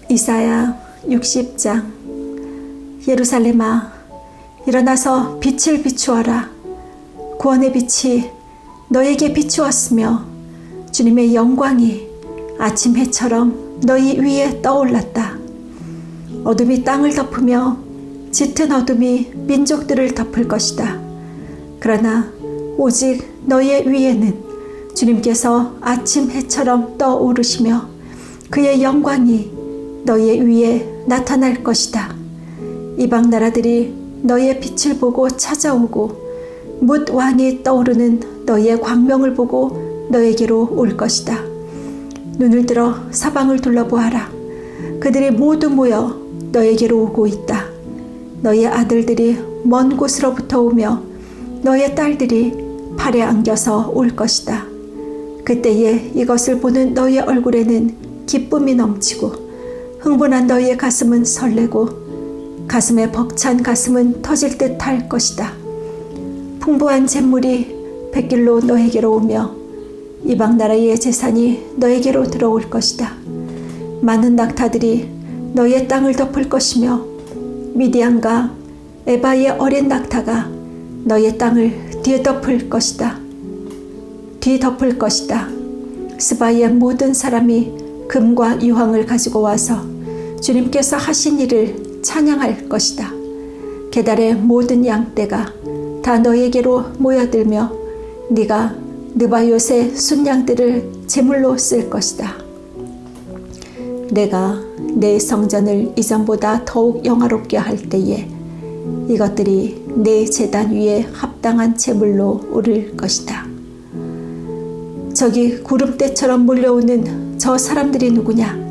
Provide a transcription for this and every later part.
이사야 60장. 예루살렘아, 일어나서 빛을 비추어라. 구원의 빛이 너에게 비추었으며 주님의 영광이 아침 해처럼 너희 위에 떠올랐다. 어둠이 땅을 덮으며 짙은 어둠이 민족들을 덮을 것이다. 그러나 오직 너의 위에는 주님께서 아침 해처럼 떠오르시며 그의 영광이 너의 위에 나타날 것이다. 이방 나라들이 너의 빛을 보고 찾아오고 뭇 왕이 떠오르는 너의 광명을 보고 너에게로 올 것이다. 눈을 들어 사방을 둘러보아라. 그들이 모두 모여 너에게로 오고 있다. 너의 아들들이 먼 곳으로부터 오며 너의 딸들이 팔에 안겨서 올 것이다. 그때에 이것을 보는 너의 얼굴에는 기쁨이 넘치고 흥분한 너의 가슴은 설레고 가슴에 벅찬 가슴은 터질 듯 할 것이다. 풍부한 잿물이 백길로 너에게로 오며 이방 나라의 재산이 너에게로 들어올 것이다. 많은 낙타들이 너의 땅을 덮을 것이며 미디안과 에바의 어린 낙타가 너의 땅을 뒤덮을 것이다. 스바의 모든 사람이 금과 유황을 가지고 와서 주님께서 하신 일을 찬양할 것이다. 게달의 모든 양떼가 다 너에게로 모여들며 네가 느바요의 순양들을 제물로 쓸 것이다. 내가 내 성전을 이전보다 더욱 영화롭게 할 때에 이것들이 내 제단 위에 합당한 제물로 오를 것이다. 저기 구름대처럼 몰려오는 저 사람들이 누구냐?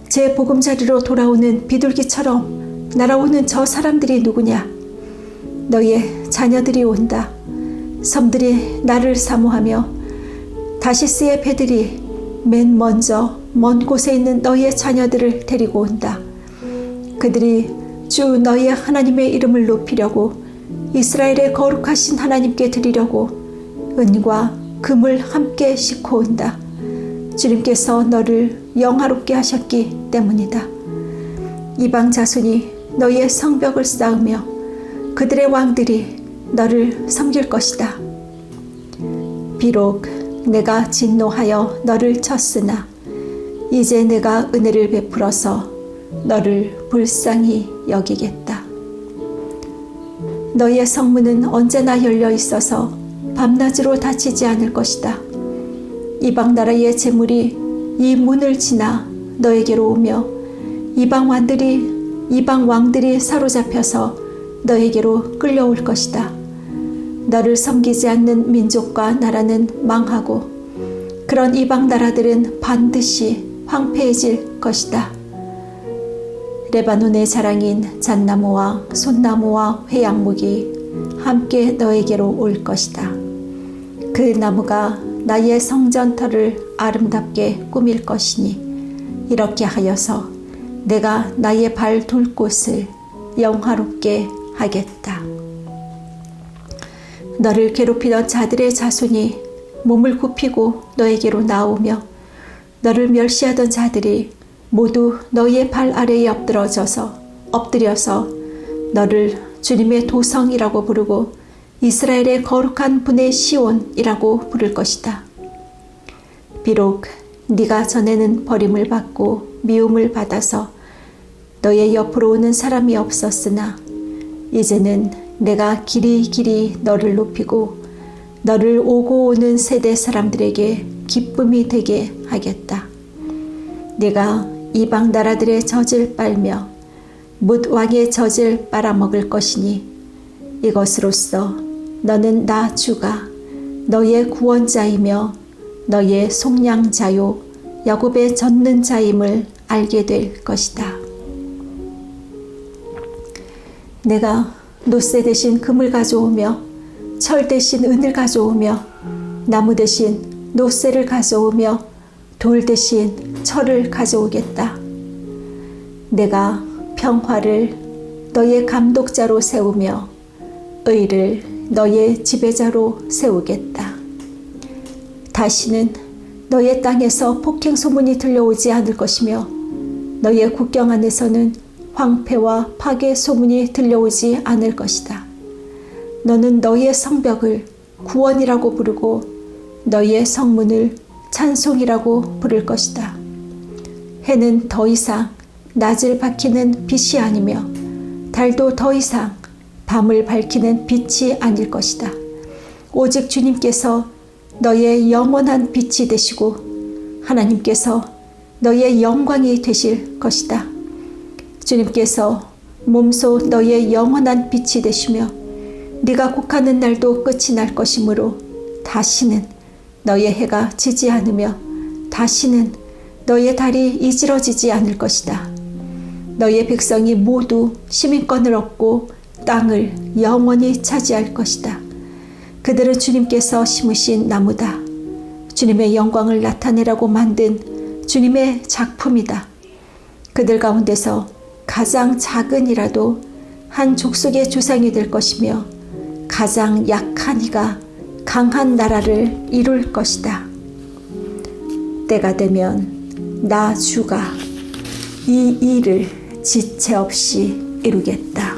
제 보금자리로 돌아오는 비둘기처럼 날아오는 저 사람들이 누구냐? 너의 자녀들이 온다. 섬들이 나를 사모하며 다시스의 배들이 맨 먼저 먼 곳에 있는 너의 자녀들을 데리고 온다. 그들이 주 너의 하나님의 이름을 높이려고 이스라엘의 거룩하신 하나님께 드리려고 은과 금을 함께 싣고 온다. 주님께서 너를 영화롭게 하셨기 때문이다. 이방 자손이 너의 성벽을 쌓으며 그들의 왕들이 너를 섬길 것이다. 비록 내가 진노하여 너를 쳤으나 이제 내가 은혜를 베풀어서 너를 불쌍히 여기겠다. 너의 성문은 언제나 열려 있어서 밤낮으로 닫히지 않을 것이다. 이방 나라의 재물이 이 문을 지나 너에게로 오며 이방 왕들이 사로잡혀서 너에게로 끌려올 것이다. 너를 섬기지 않는 민족과 나라는 망하고 그런 이방 나라들은 반드시 황폐해질 것이다. 레바논의 자랑인 잣나무와 솥나무와 회양목이 함께 너에게로 올 것이다. 그 나무가 나의 성전터를 아름답게 꾸밀 것이니 이렇게 하여서 내가 나의 발 둘 곳을 영화롭게 하겠다. 너를 괴롭히던 자들의 자손이 몸을 굽히고 너에게로 나오며 너를 멸시하던 자들이 모두 너의 발 아래에 엎드려서 너를 주님의 도성이라고 부르고 이스라엘의 거룩한 분의 시온이라고 부를 것이다. 비록 네가 전에는 버림을 받고 미움을 받아서 너의 옆으로 오는 사람이 없었으나 이제는 내가 길이 너를 높이고 너를 오고 오는 세대 사람들에게 기쁨이 되게 하겠다. 네가 이방 나라들의 젖을 빨며 뭇 왕의 젖을 빨아먹을 것이니 이것으로써 너는 나 주가 너의 구원자이며 너의 속량자요 야곱의 젖는 자임을 알게 될 것이다. 내가 노쇠 대신 금을 가져오며 철 대신 은을 가져오며 나무 대신 노쇠를 가져오며 돌 대신 철을 가져오겠다. 내가 평화를 너의 감독자로 세우며 의를 너의 지배자로 세우겠다. 다시는 너의 땅에서 폭행 소문이 들려오지 않을 것이며 너의 국경 안에서는 황폐와 파괴 소문이 들려오지 않을 것이다. 너는 너의 성벽을 구원이라고 부르고 너의 성문을 찬송이라고 부를 것이다. 해는 더 이상 낮을 밝히는 빛이 아니며 달도 더 이상 밤을 밝히는 빛이 아닐 것이다. 오직 주님께서 너의 영원한 빛이 되시고 하나님께서 너의 영광이 되실 것이다. 주님께서 몸소 너의 영원한 빛이 되시며 네가 곡하는 날도 끝이 날 것이므로 다시는 너의 해가 지지 않으며 다시는 너의 달이 이지러지지 않을 것이다. 너의 백성이 모두 시민권을 얻고 땅을 영원히 차지할 것이다. 그들은 주님께서 심으신 나무다. 주님의 영광을 나타내라고 만든 주님의 작품이다. 그들 가운데서 가장 작은 이라도 한 족속의 조상이 될 것이며 가장 약한 이가 강한 나라를 이룰 것이다. 때가 되면 나 주가 이 일을 지체 없이 이루겠다.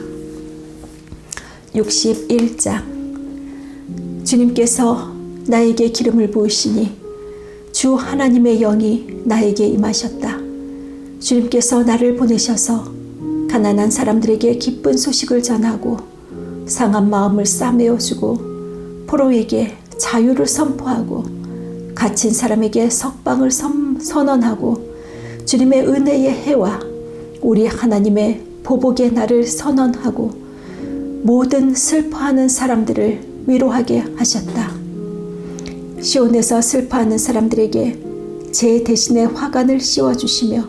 61장. 주님께서 나에게 기름을 부으시니 주 하나님의 영이 나에게 임하셨다. 주님께서 나를 보내셔서 가난한 사람들에게 기쁜 소식을 전하고 상한 마음을 싸매어주고 포로에게 자유를 선포하고 갇힌 사람에게 석방을 선언하고 주님의 은혜의 해와 우리 하나님의 보복의 날을 선언하고 모든 슬퍼하는 사람들을 위로하게 하셨다. 시온에서 슬퍼하는 사람들에게 제 대신에 화관을 씌워주시며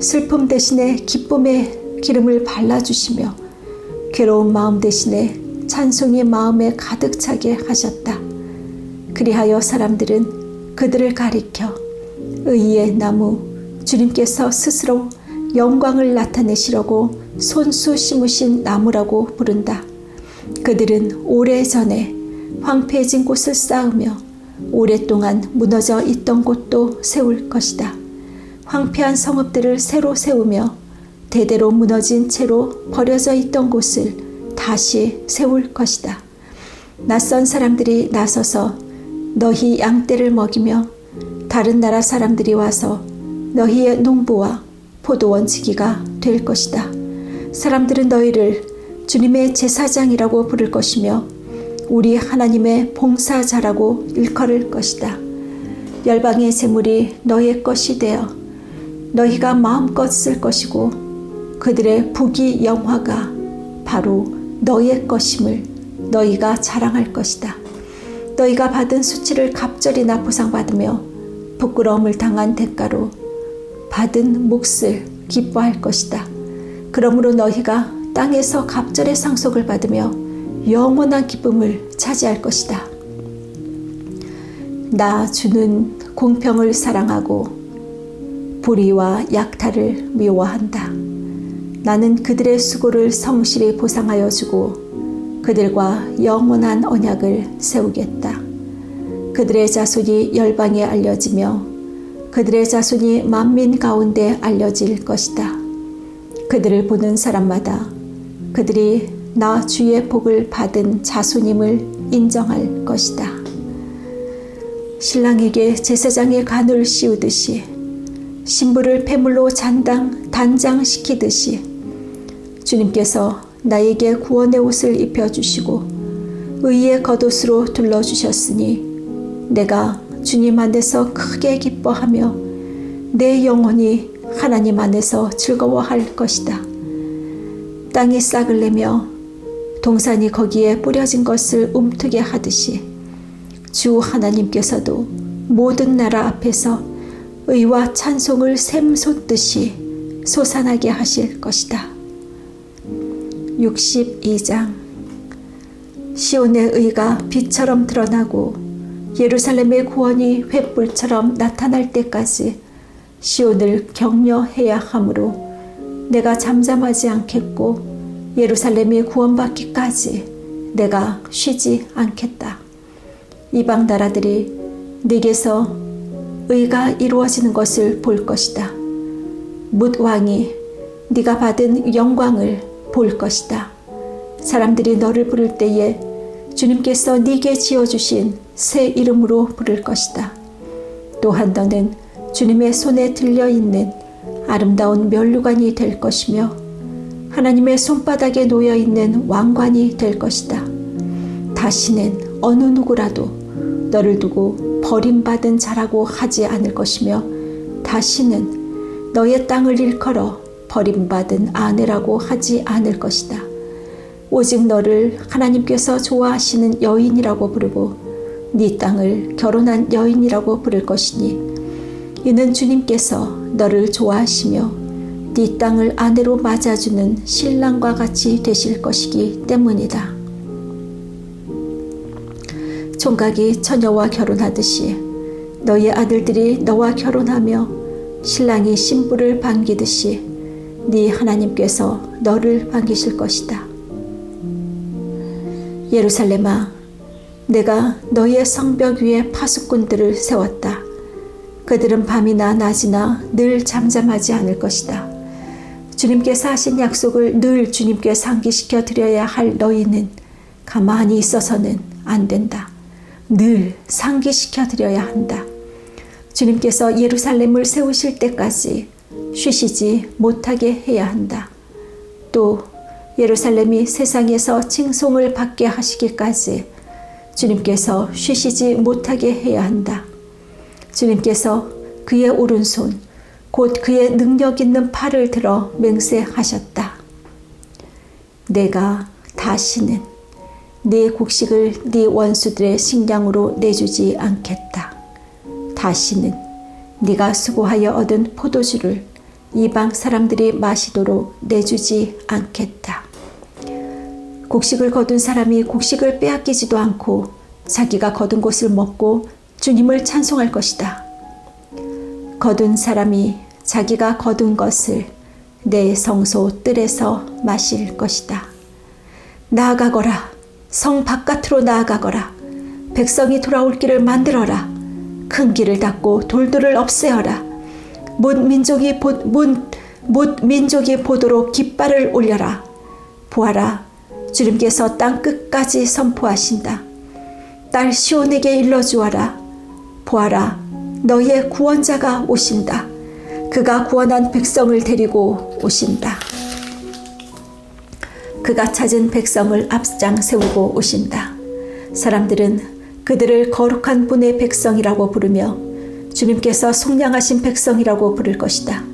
슬픔 대신에 기쁨의 기름을 발라주시며 괴로운 마음 대신에 찬송이 마음에 가득 차게 하셨다. 그리하여 사람들은 그들을 가리켜 의의 나무 주님께서 스스로 영광을 나타내시려고 손수 심으신 나무라고 부른다. 그들은 오래전에 황폐해진 곳을 쌓으며 오랫동안 무너져 있던 곳도 세울 것이다. 황폐한 성읍들을 새로 세우며 대대로 무너진 채로 버려져 있던 곳을 다시 세울 것이다. 낯선 사람들이 나서서 너희 양떼를 먹이며 다른 나라 사람들이 와서 너희의 농부와 포도원 지기가 될 것이다. 사람들은 너희를 주님의 제사장이라고 부를 것이며 우리 하나님의 봉사자라고 일컬을 것이다. 열방의 재물이 너의 것이 되어 너희가 마음껏 쓸 것이고 그들의 부귀 영화가 바로 너의 것임을 너희가 자랑할 것이다. 너희가 받은 수치를 갑절이나 보상받으며 부끄러움을 당한 대가로 받은 몫을 기뻐할 것이다. 그러므로 너희가 땅에서 갑절의 상속을 받으며 영원한 기쁨을 차지할 것이다. 나 주는 공평을 사랑하고 불의와 약탈을 미워한다. 나는 그들의 수고를 성실히 보상하여 주고 그들과 영원한 언약을 세우겠다. 그들의 자손이 열방에 알려지며 그들의 자손이 만민 가운데 알려질 것이다. 그들을 보는 사람마다 그들이 나 주의 복을 받은 자손임을 인정할 것이다. 신랑에게 제사장의 간을 씌우듯이 신부를 폐물로 단장시키듯이 주님께서 나에게 구원의 옷을 입혀주시고 의의 겉옷으로 둘러주셨으니 내가 주님 안에서 크게 기뻐하며 내 영혼이 하나님 안에서 즐거워할 것이다. 땅이 싹을 내며 동산이 거기에 뿌려진 것을 움트게 하듯이 주 하나님께서도 모든 나라 앞에서 의와 찬송을 샘솟듯이 솟아나게 하실 것이다. 62장. 시온의 의가 빛처럼 드러나고 예루살렘의 구원이 횃불처럼 나타날 때까지 시온을 격려해야 하므로 내가 잠잠하지 않겠고 예루살렘이 구원받기까지 내가 쉬지 않겠다. 이방 나라들이 네게서 의가 이루어지는 것을 볼 것이다. 뭇 왕이 네가 받은 영광을 볼 것이다. 사람들이 너를 부를 때에 주님께서 네게 지어주신 새 이름으로 부를 것이다. 또한 너는 주님의 손에 들려있는 아름다운 면류관이 될 것이며 하나님의 손바닥에 놓여있는 왕관이 될 것이다. 다시는 어느 누구라도 너를 두고 버림받은 자라고 하지 않을 것이며 다시는 너의 땅을 일컬어 버림받은 아내라고 하지 않을 것이다. 오직 너를 하나님께서 좋아하시는 여인이라고 부르고 네 땅을 결혼한 여인이라고 부를 것이니 이는 주님께서 너를 좋아하시며 네 땅을 아내로 맞아주는 신랑과 같이 되실 것이기 때문이다. 총각이 처녀와 결혼하듯이 너의 아들들이 너와 결혼하며 신랑이 신부를 반기듯이 네 하나님께서 너를 반기실 것이다. 예루살렘아, 내가 너의 성벽 위에 파수꾼들을 세웠다. 그들은 밤이나 낮이나 늘 잠잠하지 않을 것이다. 주님께서 하신 약속을 늘 주님께 상기시켜 드려야 할 너희는 가만히 있어서는 안 된다. 늘 상기시켜 드려야 한다. 주님께서 예루살렘을 세우실 때까지 쉬시지 못하게 해야 한다. 또 예루살렘이 세상에서 칭송을 받게 하시기까지 주님께서 쉬시지 못하게 해야 한다. 주님께서 그의 오른손 곧 그의 능력 있는 팔을 들어 맹세하셨다. 내가 다시는 네 곡식을 네 원수들의 식량으로 내주지 않겠다. 다시는 네가 수고하여 얻은 포도주를 이방 사람들이 마시도록 내주지 않겠다. 곡식을 거둔 사람이 곡식을 빼앗기지도 않고 자기가 거둔 것을 먹고 주님을 찬송할 것이다. 거둔 사람이 자기가 거둔 것을 내 성소 뜰에서 마실 것이다. 나아가거라. 성 바깥으로 나아가거라. 백성이 돌아올 길을 만들어라. 큰 길을 닫고 돌들을 없애어라. 못 민족이 보도록 깃발을 올려라. 보아라. 주님께서 땅 끝까지 선포하신다. 딸 시온에게 일러주어라. 보아라. 너의 구원자가 오신다. 그가 구원한 백성을 데리고 오신다. 그가 찾은 백성을 앞장 세우고 오신다. 사람들은 그들을 거룩한 분의 백성이라고 부르며 주님께서 속량하신 백성이라고 부를 것이다.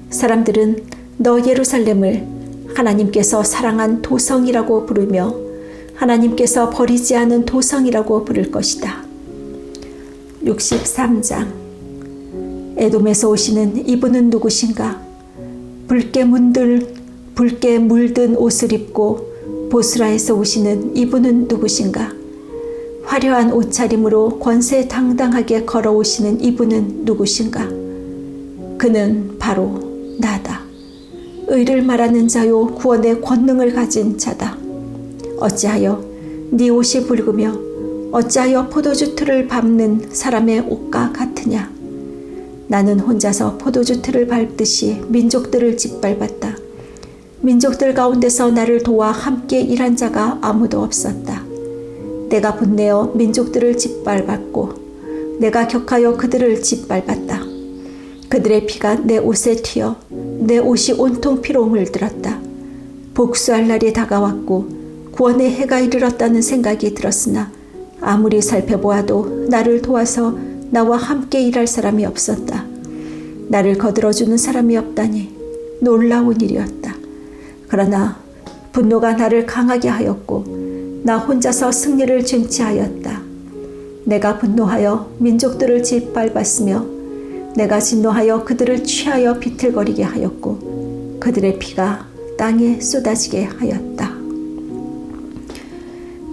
사람들은 너 예루살렘을 하나님께서 사랑한 도성이라고 부르며 하나님께서 버리지 않은 도성이라고 부를 것이다. 63장. 에돔에서 오시는 이분은 누구신가? 붉게 물든 옷을 입고 보스라에서 오시는 이분은 누구신가? 화려한 옷차림으로 권세당당하게 걸어오시는 이분은 누구신가? 그는 바로 나다. 의를 말하는 자요 구원의 권능을 가진 자다. 어찌하여 네 옷이 붉으며 어찌하여 포도주 틀을 밟는 사람의 옷과 같으냐? 나는 혼자서 포도주 틀을 밟듯이 민족들을 짓밟았다. 민족들 가운데서 나를 도와 함께 일한 자가 아무도 없었다. 내가 분내어 민족들을 짓밟았고 내가 격하여 그들을 짓밟았다. 그들의 피가 내 옷에 튀어 내 옷이 온통 피로 물들었다. 복수할 날이 다가왔고 구원의 해가 이르렀다는 생각이 들었으나 아무리 살펴보아도 나를 도와서 나와 함께 일할 사람이 없었다. 나를 거들어주는 사람이 없다니 놀라운 일이었다. 그러나 분노가 나를 강하게 하였고 나 혼자서 승리를 쟁취하였다. 내가 분노하여 민족들을 짓밟았으며 내가 진노하여 그들을 취하여 비틀거리게 하였고 그들의 피가 땅에 쏟아지게 하였다.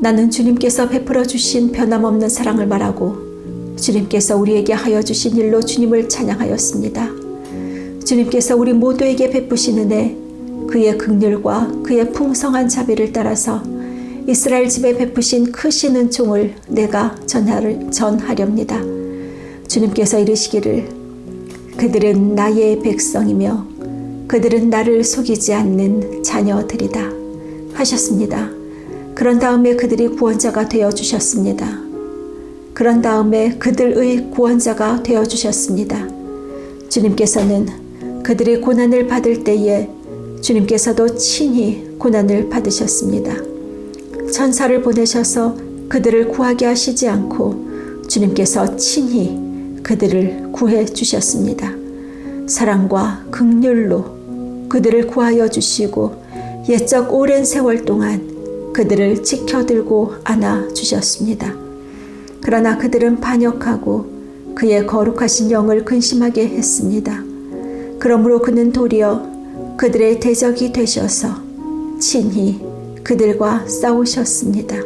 나는 주님께서 베풀어 주신 변함없는 사랑을 말하고 주님께서 우리에게 하여 주신 일로 주님을 찬양하였습니다. 주님께서 우리 모두에게 베푸신 은혜, 그의 긍휼과 그의 풍성한 자비를 따라서 이스라엘 집에 베푸신 크신 은총을 내가 전하렵니다. 주님께서 이르시기를 그들은 나의 백성이며 그들은 나를 속이지 않는 자녀들이다 하셨습니다. 그런 다음에 그들이 구원자가 되어주셨습니다. 그런 다음에 그들의 구원자가 되어주셨습니다. 주님께서는 그들이 고난을 받을 때에 주님께서도 친히 고난을 받으셨습니다. 천사를 보내셔서 그들을 구하게 하시지 않고 주님께서 친히 그들을 구해 주셨습니다. 사랑과 긍휼로 그들을 구하여 주시고 옛적 오랜 세월 동안 그들을 지켜들고 안아 주셨습니다. 그러나 그들은 반역하고 그의 거룩하신 영을 근심하게 했습니다. 그러므로 그는 도리어 그들의 대적이 되셔서 친히 그들과 싸우셨습니다.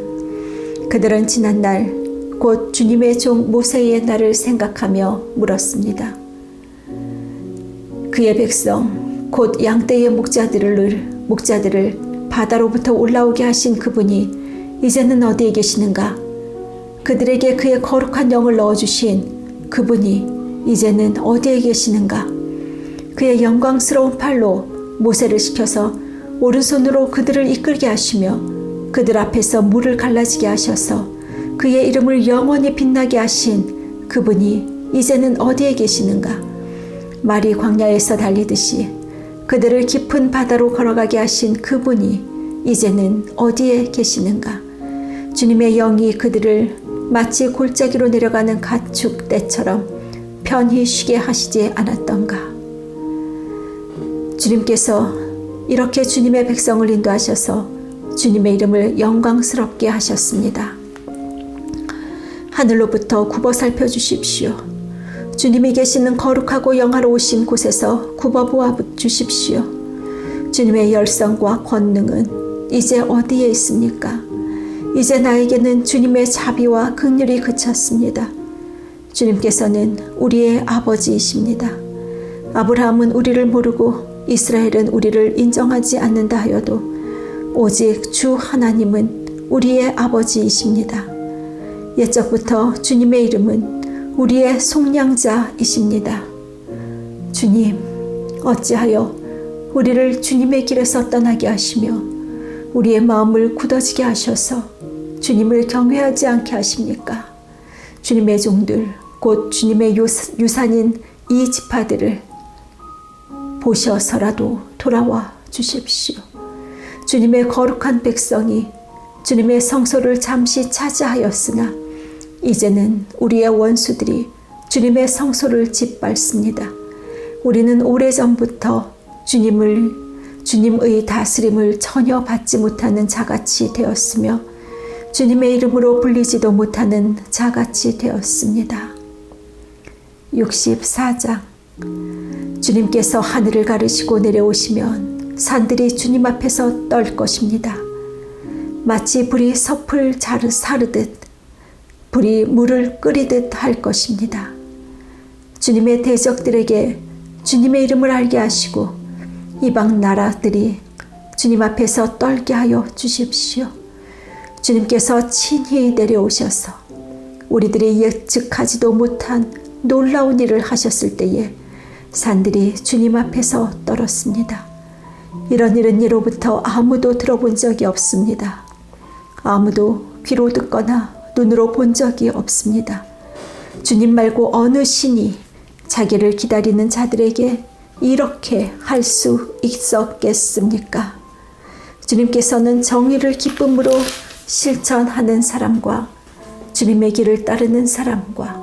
그들은 지난날 곧 주님의 종 모세의 날을 생각하며 물었습니다. 그의 백성 곧 양떼의 목자들을 바다로부터 올라오게 하신 그분이 이제는 어디에 계시는가? 그들에게 그의 거룩한 영을 넣어주신 그분이 이제는 어디에 계시는가? 그의 영광스러운 팔로 모세를 시켜서 오른손으로 그들을 이끌게 하시며 그들 앞에서 물을 갈라지게 하셔서 그의 이름을 영원히 빛나게 하신 그분이 이제는 어디에 계시는가? 말이 광야에서 달리듯이 그들을 깊은 바다로 걸어가게 하신 그분이 이제는 어디에 계시는가? 주님의 영이 그들을 마치 골짜기로 내려가는 가축 떼처럼 편히 쉬게 하시지 않았던가? 주님께서 이렇게 주님의 백성을 인도하셔서 주님의 이름을 영광스럽게 하셨습니다. 하늘로부터 굽어 살펴주십시오. 주님이 계시는 거룩하고 영화로우신 곳에서 굽어 보아 주십시오. 주님의 열성과 권능은 이제 어디에 있습니까? 이제 나에게는 주님의 자비와 긍휼이 그쳤습니다. 주님께서는 우리의 아버지이십니다. 아브라함은 우리를 모르고 이스라엘은 우리를 인정하지 않는다 하여도 오직 주 하나님은 우리의 아버지이십니다. 옛적부터 주님의 이름은 우리의 속량자이십니다. 주님, 어찌하여 우리를 주님의 길에서 떠나게 하시며 우리의 마음을 굳어지게 하셔서 주님을 경외하지 않게 하십니까? 주님의 종들, 곧 주님의 유산인 이 지파들을 보셔서라도 돌아와 주십시오. 주님의 거룩한 백성이 주님의 성소를 잠시 차지하였으나 이제는 우리의 원수들이 주님의 성소를 짓밟습니다. 우리는 오래전부터 주님의 다스림을 전혀 받지 못하는 자같이 되었으며 주님의 이름으로 불리지도 못하는 자같이 되었습니다. 64장. 주님께서 하늘을 가르시고 내려오시면 산들이 주님 앞에서 떨 것입니다. 마치 불이 섭을 사르듯 불이 물을 끓이듯 할 것입니다. 주님의 대적들에게 주님의 이름을 알게 하시고 이방 나라들이 주님 앞에서 떨게 하여 주십시오. 주님께서 친히 내려오셔서 우리들이 예측하지도 못한 놀라운 일을 하셨을 때에 산들이 주님 앞에서 떨었습니다. 이런 일은 예로부터 아무도 들어본 적이 없습니다. 아무도 귀로 듣거나 눈으로 본 적이 없습니다. 주님 말고 어느 신이 자기를 기다리는 자들에게 이렇게 할 수 있었겠습니까? 주님께서는 정의를 기쁨으로 실천하는 사람과 주님의 길을 따르는 사람과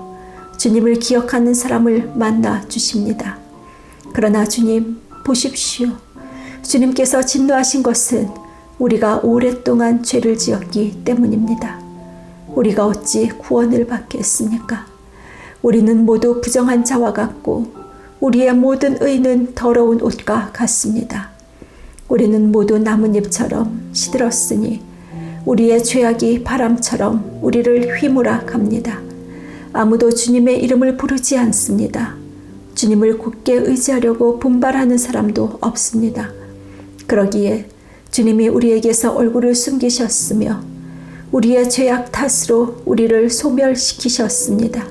주님을 기억하는 사람을 만나 주십니다. 그러나 주님 보십시오. 주님께서 진노하신 것은 우리가 오랫동안 죄를 지었기 때문입니다. 우리가 어찌 구원을 받겠습니까? 우리는 모두 부정한 자와 같고 우리의 모든 의는 더러운 옷과 같습니다. 우리는 모두 나뭇잎처럼 시들었으니 우리의 죄악이 바람처럼 우리를 휘몰아 갑니다. 아무도 주님의 이름을 부르지 않습니다. 주님을 굳게 의지하려고 분발하는 사람도 없습니다. 그러기에 주님이 우리에게서 얼굴을 숨기셨으며 우리의 죄악 탓으로 우리를 소멸시키셨습니다.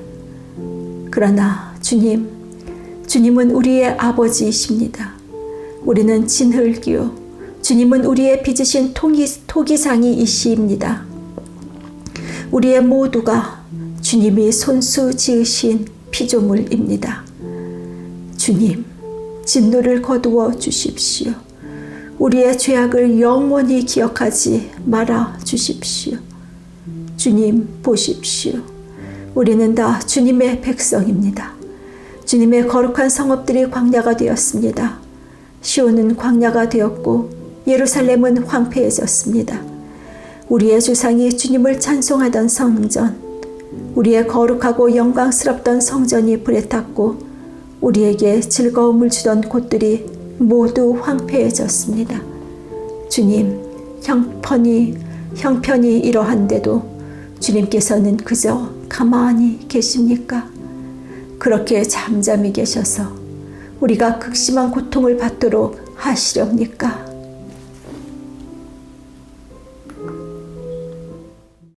그러나 주님은 우리의 아버지이십니다. 우리는 진흙이요 주님은 우리의 빚으신 토기상이이시입니다. 우리의 모두가 주님이 손수 지으신 피조물입니다. 주님, 진노를 거두어 주십시오. 우리의 죄악을 영원히 기억하지 말아 주십시오. 주님 보십시오. 우리는 다 주님의 백성입니다. 주님의 거룩한 성읍들이 광야가 되었습니다. 시온은 광야가 되었고 예루살렘은 황폐해졌습니다. 우리의 조상이 주님을 찬송하던 성전, 우리의 거룩하고 영광스럽던 성전이 불에 탔고 우리에게 즐거움을 주던 곳들이 모두 황폐해졌습니다. 주님, 형편이 이러한데도 주님께서는 그저 가만히 계십니까? 그렇게 잠잠히 계셔서 우리가 극심한 고통을 받도록 하시렵니까?